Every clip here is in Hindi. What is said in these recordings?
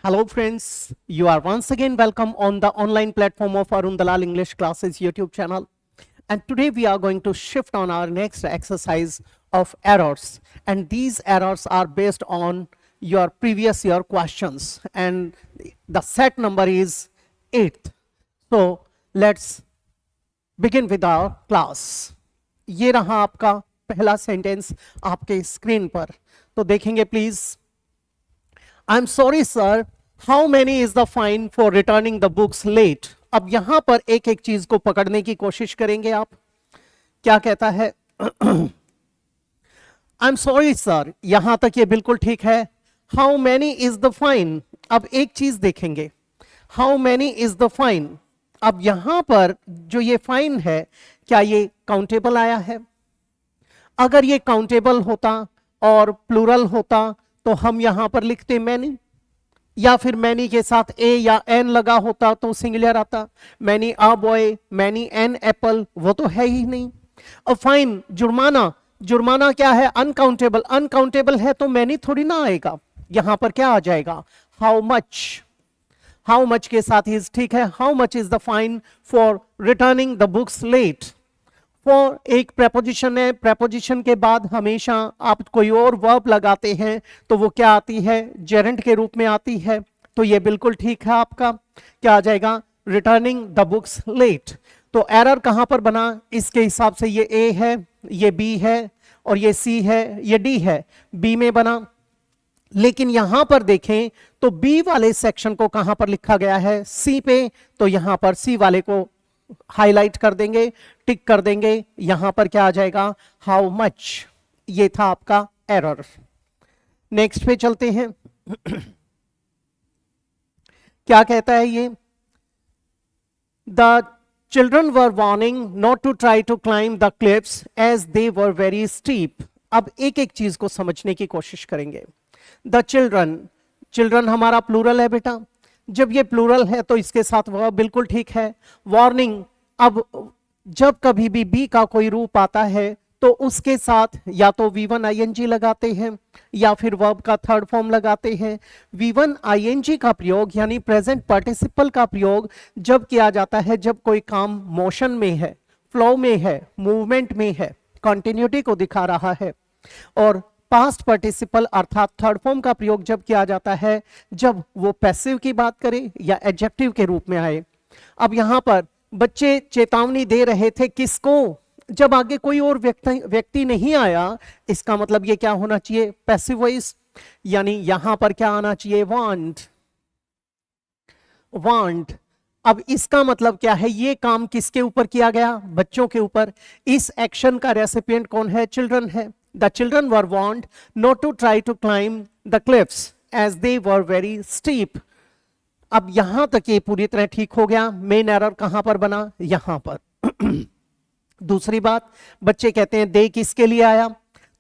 Hello friends, you are once again welcome on the online platform of Arun Dalal English Classes YouTube channel. And today we are going to shift on our next exercise of errors. And these errors are based on your previous year questions. And the set number is 8th. So let's begin with our class. ये रहा आपका पहला सेंटेंस आपके स्क्रीन पर. तो देखेंगे please. I'm sorry sir, how many is the fine for returning the books late? अब यहां पर एक एक चीज को पकड़ने की कोशिश करेंगे आप. क्या कहता है? I'm sorry sir, यहां तक ये बिल्कुल ठीक है. How many is the fine? अब एक चीज देखेंगे. How many is the fine? अब यहां पर जो ये फाइन है, क्या ये काउंटेबल आया है? अगर ये काउंटेबल होता और प्लूरल होता तो हम यहां पर लिखते मैनी, या फिर मैनी के साथ ए या एन लगा होता तो सिंगुलर आता. Many a boy, many an apple, वो तो है ही नहीं. अब फाइन, जुर्माना, जुर्माना क्या है? अनकाउंटेबल. अनकाउंटेबल है तो मैनी थोड़ी ना आएगा. यहां पर क्या आ जाएगा? How much. हाउ मच के साथ ही ठीक है. How much is the fine for returning the books late. For एक प्रेपोजिशन है. प्रेपोजिशन के बाद हमेशा आप कोई और वर्ब लगाते हैं तो वो क्या आती है? जेरेंट के रूप में आती है. तो ये बिल्कुल ठीक है आपका. क्या आ जाएगा? Returning the books late. तो एरर कहां पर बना? इसके हिसाब से ये ए है, ये बी है और ये सी है, ये डी है. बी में बना. लेकिन यहां पर देखें तो बी वाले सेक्शन को कहां पर लिखा गया है? सी पे. तो यहां पर सी वाले को हाईलाइट कर देंगे, टिक कर देंगे. यहां पर क्या आ जाएगा? How much. ये था आपका एरर. नेक्स्ट पे चलते हैं. क्या कहता है ये? The children were warning not to try to climb the cliffs as they were very steep. अब एक एक चीज को समझने की कोशिश करेंगे. द चिल्ड्रन, चिल्ड्रन हमारा प्लूरल है बेटा. जब ये प्लूरल है तो इसके साथ वह बिल्कुल ठीक है. वार्निंग, अब जब कभी भी बी का कोई रूप आता है तो उसके साथ या तो V1 ING लगाते हैं या फिर वर्ब का थर्ड फॉर्म लगाते हैं. V1 ING का प्रयोग यानी प्रेजेंट पार्टिसिपल का प्रयोग जब किया जाता है जब कोई काम मोशन में है, फ्लो में है, मूवमेंट में है, कंटिन्यूटी को दिखा रहा है. और पास्ट पार्टिसिपल अर्थात थर्ड फॉर्म का प्रयोग जब किया जाता है जब वो पैसिव की बात करे या एडजेक्टिव के रूप में आए. अब यहां पर बच्चे चेतावनी दे रहे थे किसको? जब आगे कोई और व्यक्ति नहीं आया. इसका मतलब ये क्या होना चाहिए? Passive voice. यानी यहां पर क्या आना चाहिए? वांट. वांट. अब इसका मतलब क्या है? ये काम किसके ऊपर किया गया? बच्चों के ऊपर. इस एक्शन का रेसिपिएंट कौन है? चिल्ड्रन है. The children were warned not to try to climb the cliffs as they were very steep. अब यहां तक ये पूरी तरह ठीक हो गया. मेन एरर कहां पर बना? यहां पर. दूसरी बात, बच्चे कहते हैं दे किसके लिए आया?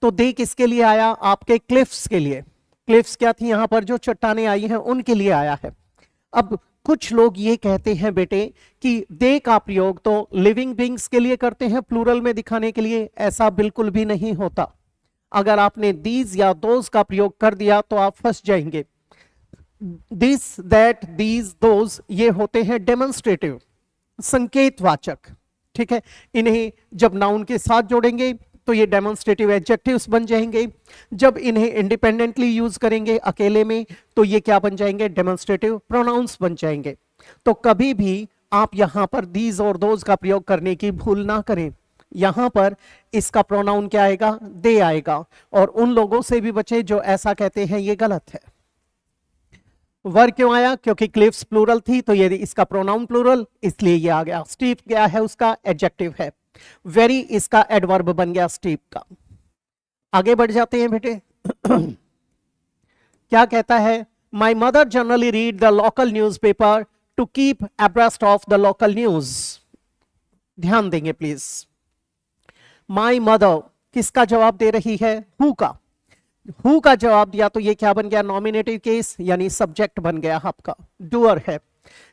तो दे किसके लिए आया? आपके क्लिफ्स के लिए. क्लिफ्स क्या थी? यहां पर जो चट्टानें आई हैं उनके लिए आया है. अब कुछ लोग ये कहते हैं बेटे कि दे का प्रयोग तो लिविंग बींग्स के लिए करते हैं प्लूरल में दिखाने के लिए. ऐसा बिल्कुल भी नहीं होता. अगर आपने दीज या दोज का प्रयोग कर दिया तो आप फंस जाएंगे. दिस, दैट, दीज, दोज ये होते हैं डेमोन्स्ट्रेटिव, संकेतवाचक. ठीक है. इन्हें जब नाउन के साथ जोड़ेंगे तो ये डेमोन्स्ट्रेटिव एडजेक्टिव्स बन जाएंगे. जब इन्हें इंडिपेंडेंटली यूज करेंगे अकेले में तो ये क्या बन जाएंगे? डेमोन्स्ट्रेटिव प्रोनाउंस बन जाएंगे. तो कभी भी आप यहां पर दीज और दोज का प्रयोग करने की भूल ना करें. यहां पर इसका प्रोनाउन क्या आएगा? दे आएगा. और उन लोगों से भी बचे जो ऐसा कहते हैं, ये गलत है. वर क्यों आया? क्योंकि क्लिफ्स प्लूरल थी तो ये इसका प्रोनाउन प्लूरल, इसलिए ये आ गया. स्टीप क्या है? उसका एडजेक्टिव है. वेरी इसका एडवर्ब बन गया स्टीप का. आगे बढ़ जाते हैं बेटे. क्या कहता है? My mother generally read the local newspaper to keep abreast of the local news. ध्यान देंगे प्लीज. माई मदर किसका जवाब दे रही है? हु का. हु का जवाब दिया तो ये क्या बन गया? नॉमिनेटिव केस यानी सब्जेक्ट बन गया आपका. डूअर है.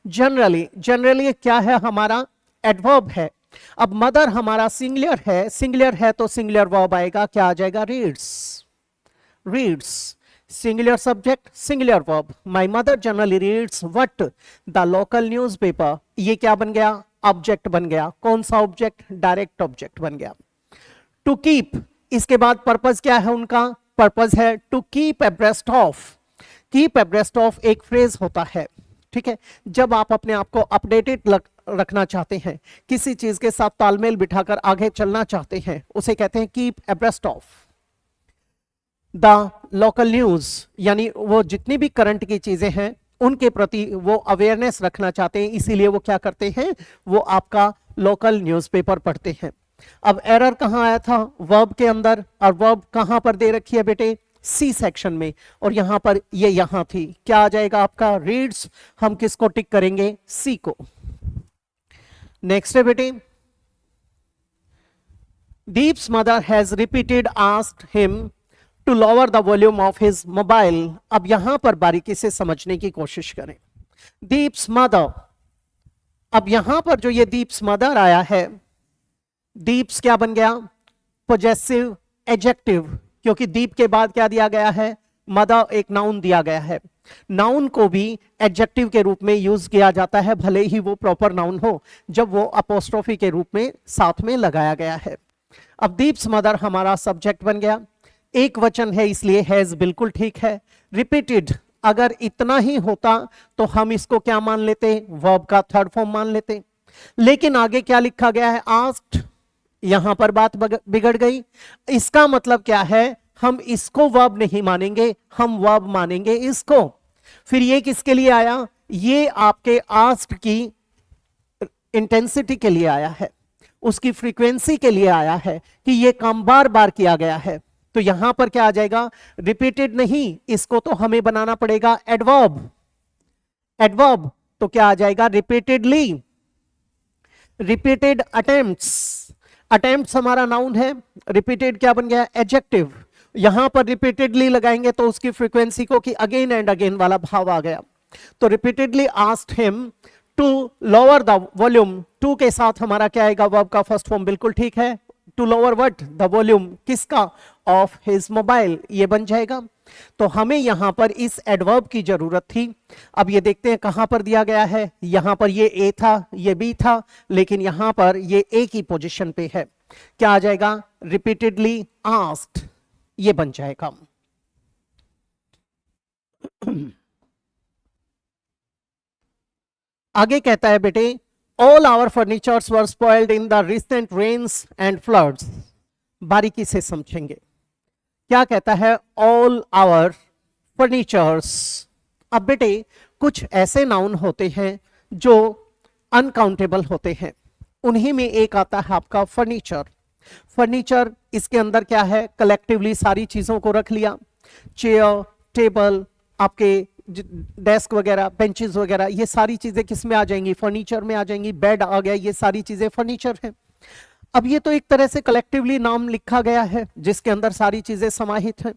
जनरली, जनरली क्या है? हमारा एडवर्ब है. अब मदर हमारा सिंगुलर है. सिंगुलर है तो सिंगुलर वर्ब आएगा. क्या आ जाएगा? Reads. Reads. Singular subject, singular verb. My mother generally reads what, the local newspaper. ये क्या बन गया? ऑब्जेक्ट बन गया। कौन सा ऑब्जेक्ट? डायरेक्ट ऑब्जेक्ट बन गया। टू कीप, इसके बाद पर्पस क्या है उनका? पर्पस है to keep abreast of. Keep abreast of एक फ्रेज होता है, ठीक है, जब आप अपने आप को अपडेटेड रखना चाहते हैं, किसी चीज के साथ तालमेल बिठाकर आगे चलना चाहते हैं, उसे कहते हैं keep abreast of the local news. यानी वो जितनी भी करंट की चीजें हैं उनके प्रति वो अवेयरनेस रखना चाहते हैं, इसीलिए वो क्या करते हैं? वो आपका लोकल न्यूज़पेपर पढ़ते हैं। अब एरर कहां आया था? वर्ब के अंदर। और वर्ब कहां पर दे रखी है बेटे? सी सेक्शन में। और यहां पर ये यहां थी। क्या आ जाएगा आपका? रीड्स। हम किसको टिक करेंगे? सी को। नेक्स्ट है बेटे, Deep's mother has repeated asked him to lower the volume of his mobile. अब यहां पर बारीकी से समझने की कोशिश करें। दीप्स मदर, अब यहां पर जो ये दीप्स मदर आया है, दीप्स क्या बन गया? पोजेसिव एडजेक्टिव, क्योंकि दीप के बाद क्या दिया गया है? मदर, एक नाउन दिया गया है। नाउन को भी एडजेक्टिव के रूप में यूज किया जाता है, भले ही वो प्रॉपर नाउन हो, जब वो अपोस्ट्रोफी के रूप में साथ में लगाया गया है। अब दीप्स मदर हमारा सब्जेक्ट बन गया। एक वचन है इसलिए हैज बिल्कुल ठीक है। रिपीटेड, अगर इतना ही होता तो हम इसको क्या मान लेते? वर्ब का थर्ड फॉर्म मान लेते। लेकिन आगे क्या लिखा गया है? आस्क्ड। यहां पर बात बिगड़ गई। इसका मतलब क्या है? हम इसको वर्ब नहीं मानेंगे, हम वर्ब मानेंगे इसको। फिर ये किसके लिए आया? ये आपके आस्क्ड की इंटेंसिटी के लिए आया है, उसकी फ्रीक्वेंसी के लिए आया है कि ये काम बार बार किया गया है। तो यहां पर क्या आ जाएगा? रिपीटेड नहीं, इसको तो हमें बनाना पड़ेगा एडवर्ब। एडवर्ब तो क्या आ जाएगा? रिपीटेडली। रिपीटेड अटेम्प्ट्स, अटेम्प्ट्स हमारा नाउन है, रिपीटेड क्या बन गया? एडजेक्टिव। यहां पर रिपीटेडली लगाएंगे तो उसकी फ्रीक्वेंसी को कि अगेन एंड अगेन वाला भाव आ गया। तो repeatedly asked him to lower the volume. To के साथ हमारा क्या आएगा? वर्ब का फर्स्ट फॉर्म बिल्कुल ठीक है। To lower what? The volume, किसका? ऑफ हिज मोबाइल, ये बन जाएगा। तो हमें यहां पर इस एडवर्ब की जरूरत थी। अब ये देखते हैं कहां पर दिया गया है। यहां पर ये ए था, ये बी था, लेकिन यहां पर ये ए की पोजीशन पे है। क्या आ जाएगा? रिपीटेडली आस्क्ड, ये बन जाएगा। आगे कहता है बेटे, all our furnitures were spoiled in the recent rains and floods. बारीकी से समझेंगे क्या कहता है। All our furnitures. अब बेटे कुछ ऐसे नाउन होते हैं जो अनकाउंटेबल होते हैं, उन्हीं में एक आता है आपका फर्नीचर। फर्नीचर इसके अंदर क्या है? कलेक्टिवली सारी चीजों को रख लिया। चेयर, टेबल, आपके डेस्क वगैरह, बेंचेस वगैरह, ये सारी चीजें किस में आ जाएंगी? फर्नीचर में आ जाएंगी। बेड आ गया, ये सारी चीजें फर्नीचर है। अब ये तो एक तरह से कलेक्टिवली नाम लिखा गया है जिसके अंदर सारी चीजें समाहित हैं।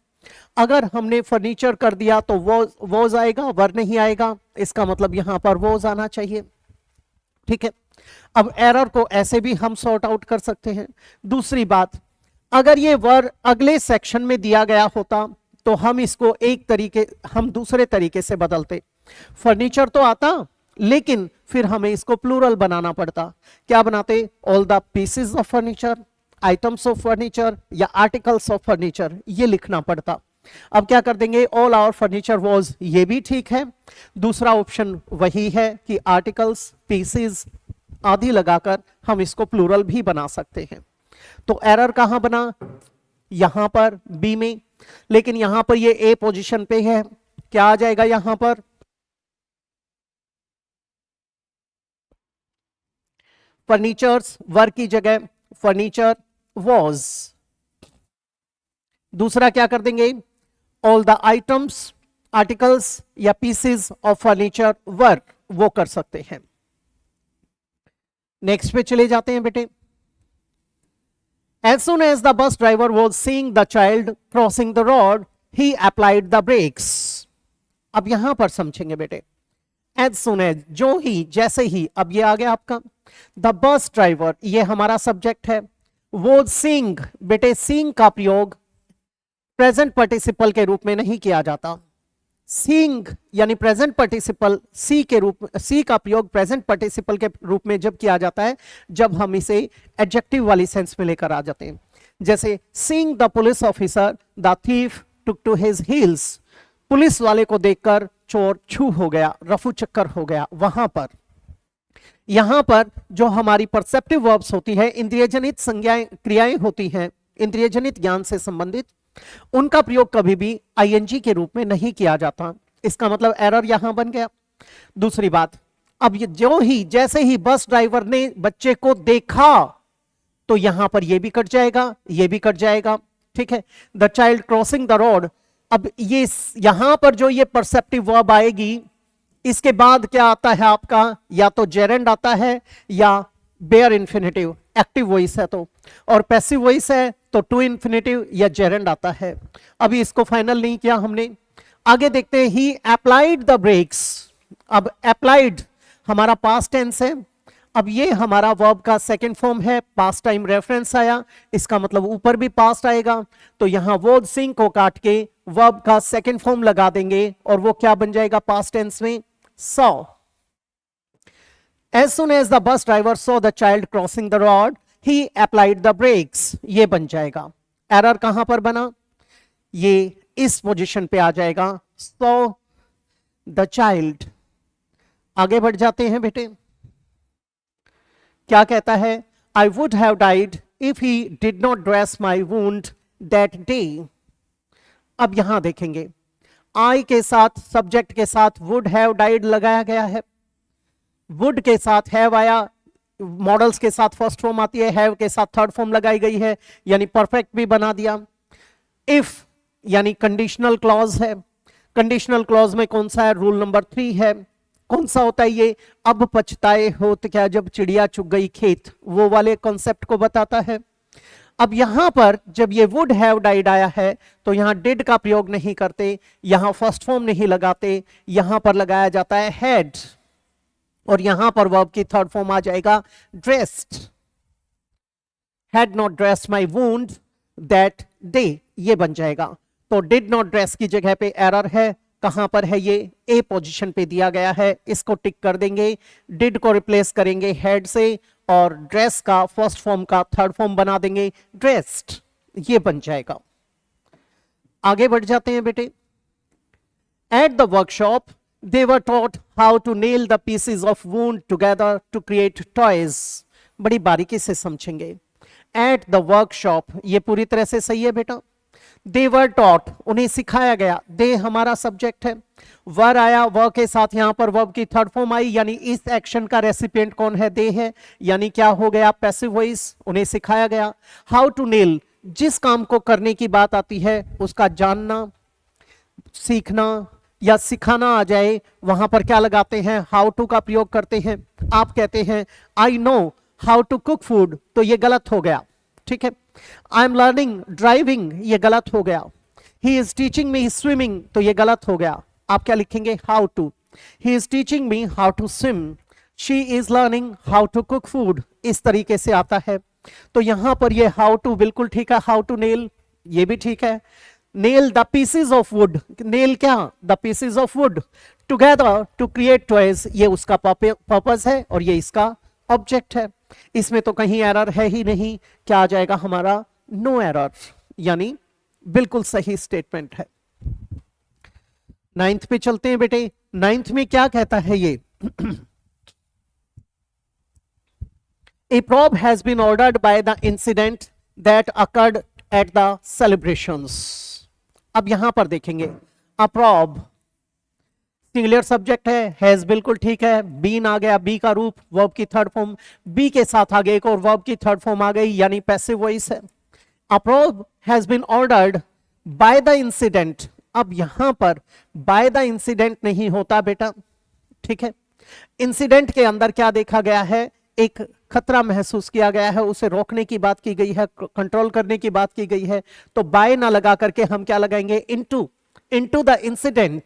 अगर हमने फर्नीचर कर दिया तो वोज आएगा, वर नहीं आएगा। इसका मतलब यहां पर वोज आना चाहिए, ठीक है। अब एरर को ऐसे भी हम सॉर्ट आउट कर सकते हैं। दूसरी बात, अगर ये वर अगले सेक्शन में दिया गया होता तो हम इसको हम दूसरे तरीके से बदलते। फर्नीचर तो आता, लेकिन फिर हमें इसको प्लूरल बनाना पड़ता। क्या बनाते? All the pieces of furniture, items of furniture या आर्टिकल्स ऑफ फर्नीचर, ये लिखना पड़ता। अब क्या कर देंगे? ऑल आवर फर्नीचर वॉज, ये भी ठीक है। दूसरा ऑप्शन वही है कि आर्टिकल्स, पीसेस आदि लगाकर हम इसको प्लूरल भी बना सकते हैं। तो एरर कहां बना? यहां पर बी में, लेकिन यहां पर ये ए पोजीशन पे है। क्या आ जाएगा यहां पर? फर्नीचर्स वर की जगह फर्नीचर वॉज। दूसरा क्या कर देंगे? ऑल द आइटम्स, आर्टिकल्स या पीसेस ऑफ फर्नीचर वर, वो कर सकते हैं। नेक्स्ट पे चले जाते हैं बेटे। As soon as the bus driver was seeing the child crossing the road, he applied the brakes. अब यहां पर समझेंगे बेटे। As soon as, जो ही, जैसे ही, अब ये आ गया आपका the bus driver, ये हमारा सब्जेक्ट है। was seeing, बेटे seeing का प्रयोग प्रेजेंट पार्टिसिपल के रूप में नहीं किया जाता। सीइंग यानी प्रेजेंट पार्टिसिपल सी का प्रयोग प्रेजेंट पार्टिसिपल के रूप में जब किया जाता है जब हम इसे एडजेक्टिव वाली सेंस में लेकर आ जाते हैं। जैसे seeing the police officer the thief took to his heels, police वाले को देखकर चोर छू हो गया, रफू चक्कर हो गया। वहां पर यहां पर जो हमारी परसेप्टिव वर्ब्स होती है, इंद्रियजनित संज्ञाएं क्रियाएं होती हैं, इंद्रियजनित ज्ञान से संबंधित, उनका प्रयोग कभी भी आईएनजी के रूप में नहीं किया जाता। इसका मतलब एरर यहां बन गया। दूसरी बात, अब जैसे ही बस ड्राइवर ने बच्चे को देखा तो यहां पर ये भी कट जाएगा, ये भी कट जाएगा। ठीक है, the child crossing the road, अब ये यहां पर जो ये परसेप्टिव वर्ब आएगी, इसके बाद क्या आता है आपका, या तो जेरेंड आता है या बेयर इन्फिनेटिव, एक्टिव वॉइस है तो, और पैसिव वॉइस है तो टू इन्फिनेटिव या जेरेंड आता है। अभी इसको फाइनल नहीं किया हमने, आगे देखते हैं। ही अप्लाइड द ब्रेक्स, अब अप्लाइड हमारा पास्ट टेंस है, अब ये हमारा वर्ब का सेकंड फॉर्म है, पास्ट टाइम रेफरेंस आया, इसका मतलब ऊपर भी पास्ट आएगा, तो यहां वो सिंग को काट के वर्ब का सेकंड फॉर्म लगा देंगे और वो क्या बन जाएगा पास्ट टेंस में, saw. As soon as the bus driver saw the child crossing the road, he applied the brakes. ये बन जाएगा। एरर कहां पर बना, ये इस पोजीशन पे आ जाएगा, saw the child। आगे बढ़ जाते हैं बेटे, क्या कहता है, I would have died if he did not dress my wound that day। अब यहां देखेंगे, आई के साथ सब्जेक्ट के साथ वुड हैव डाइड लगाया गया है, वुड के साथ हैव आया, मॉडल्स के साथ फर्स्ट फॉर्म आती है, हैव के साथ थर्ड फॉर्म लगाई गई है, यानी परफेक्ट भी बना दिया। इफ यानी कंडीशनल क्लॉज है, कंडीशनल क्लॉज में कौन सा है, रूल नंबर 3 है। कौन सा होता है ये, अब पछताए हो तो क्या जब चिड़िया चुग गई खेत, वो वाले कॉन्सेप्ट को बताता है। अब यहां पर जब ये वुड हैव डाइड आया है तो यहां डिड का प्रयोग नहीं करते, यहां फर्स्ट फॉर्म नहीं लगाते, यहां पर लगाया जाता है हैड, और यहां पर वर्ब की थर्ड फॉर्म आ जाएगा dressed. Had not dressed my wound that day, ये बन जाएगा। तो डिड नॉट ड्रेस की जगह पे एरर है, कहां पर है ये, ए पोजीशन पे दिया गया है, इसको टिक कर देंगे, डिड को रिप्लेस करेंगे हैड से, और ड्रेस का फर्स्ट फॉर्म का थर्ड फॉर्म बना देंगे ड्रेस्ड, ये बन जाएगा। आगे बढ़ जाते हैं बेटे। At the workshop they were taught how to nail the pieces of wood together to create toys. बड़ी बारीकी से समझेंगे। एट द वर्कशॉप, ये पूरी तरह से सही है बेटा। दे वर टॉट, उन्हें सिखाया गया, दे हमारा सब्जेक्ट है, वर आया, वर के साथ यहां पर वर्ब की थर्ड फॉर्म आई, यानी इस एक्शन का रेसिपिएंट कौन है, दे है, यानी क्या हो गया पैसिव वॉइस, उन्हें सिखाया गया। हाउ टू नेल, जिस काम को करने की बात आती है उसका जानना, सीखना या सिखाना आ जाए, वहां पर क्या लगाते हैं, हाउ टू का प्रयोग करते हैं। आप कहते हैं I know how to cook food, तो ये गलत हो गया, ठीक है। आई एम लर्निंग ड्राइविंग, ये गलत हो गया। He is teaching me swimming, तो ये गलत हो गया। आप क्या लिखेंगे, how to. He is teaching me how to swim, she is learning how to cook food, इस तरीके से आता है। तो यहां पर ये हाउ टू बिल्कुल ठीक है, हाउ टू नेल ये भी ठीक है। Nail the pieces of wood, nail क्या, the pieces of wood together to create toys, ये उसका पर्पस है और ये इसका ऑब्जेक्ट है। इसमें तो कहीं एरर है ही नहीं, क्या आ जाएगा हमारा, नो एरर, यानी बिल्कुल सही स्टेटमेंट है। 9th पे चलते हैं बेटे। 9th में क्या कहता है ये, A probe has been ordered by the incident that occurred at the celebrations। अब यहां पर देखेंगे, a probe सिंगुलर सब्जेक्ट है, हैज बिल्कुल ठीक है, बीन आ गया, बी का रूप, वर्ब की थर्ड फॉर्म, बी के साथ आगे एक और वर्ब की थर्ड फॉर्म आ गई, यानी पैसिव वॉइस है। A probe has been ordered by the incident, अब यहां पर by the incident नहीं होता बेटा, ठीक है। इंसिडेंट के अंदर क्या देखा गया है, एक खतरा महसूस किया गया है, उसे रोकने की बात की गई है, कंट्रोल करने की बात की गई है, तो बाय ना लगा करके हम क्या लगाएंगे, into the incident,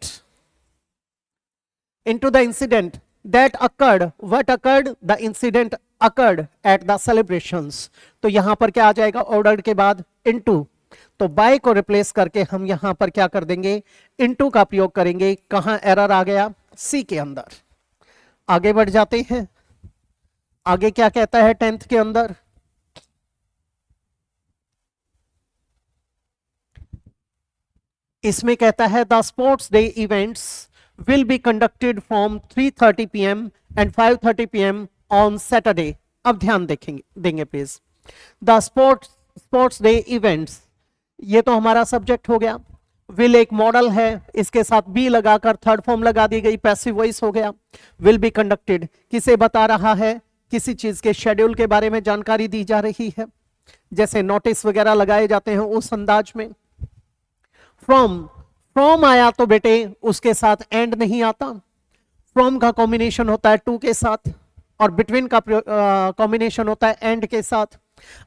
into the incident that occurred, what occurred, the incident occurred at the celebrations. तो यहां पर क्या आ जाएगा, ऑर्डर्ड के बाद इनटू, तो बाय को रिप्लेस करके हम यहां पर क्या कर देंगे, इनटू का प्रयोग करेंगे। कहां एरर आ गया, सी के अंदर। आगे बढ़ जाते हैं, आगे क्या कहता है 10th के अंदर, इसमें कहता है the sports day events will be conducted from 3:30 PM and 5:30 PM on Saturday. अब ध्यान देंगे please. The sports day events, ये तो हमारा सब्जेक्ट हो गया। विल एक मॉडल है, इसके साथ बी लगाकर थर्ड फॉर्म लगा दी गई, पैसिव वॉइस हो गया। विल बी कंडक्टेड किसे बता रहा है, किसी चीज के शेड्यूल के बारे में जानकारी दी जा रही है, जैसे नोटिस वगैरह लगाए जाते हैं उस अंदाज में। फ्रॉम आया तो बेटे उसके साथ एंड नहीं आता, फ्रॉम का कॉम्बिनेशन होता है टू के साथ, और बिटवीन का कॉम्बिनेशन होता है एंड के साथ।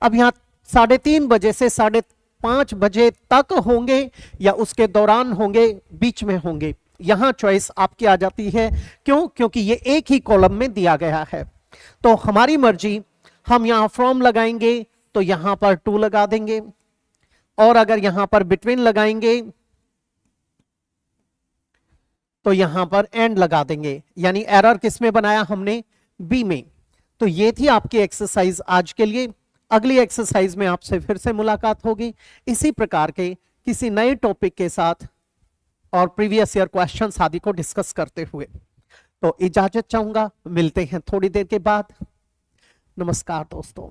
अब यहां 3:30 बजे से 5:30 बजे तक होंगे या उसके दौरान होंगे, बीच में होंगे, यहां चॉइस आपकी आ जाती है। क्यों? क्योंकि ये एक ही कॉलम में दिया गया है। तो हमारी मर्जी, हम यहां फ्रॉम लगाएंगे तो यहां पर टू लगा देंगे, और अगर यहां पर बिटवीन लगाएंगे तो यहां पर एंड लगा देंगे। यानी एरर किसमें बनाया हमने, बी में। तो ये थी आपकी एक्सरसाइज आज के लिए। अगली एक्सरसाइज में आपसे फिर से मुलाकात होगी इसी प्रकार के किसी नए टॉपिक के साथ और प्रीवियस ईयर क्वेश्चंस आदि को डिस्कस करते हुए। तो इजाजत चाहूंगा, मिलते हैं थोड़ी देर के बाद। नमस्कार दोस्तों।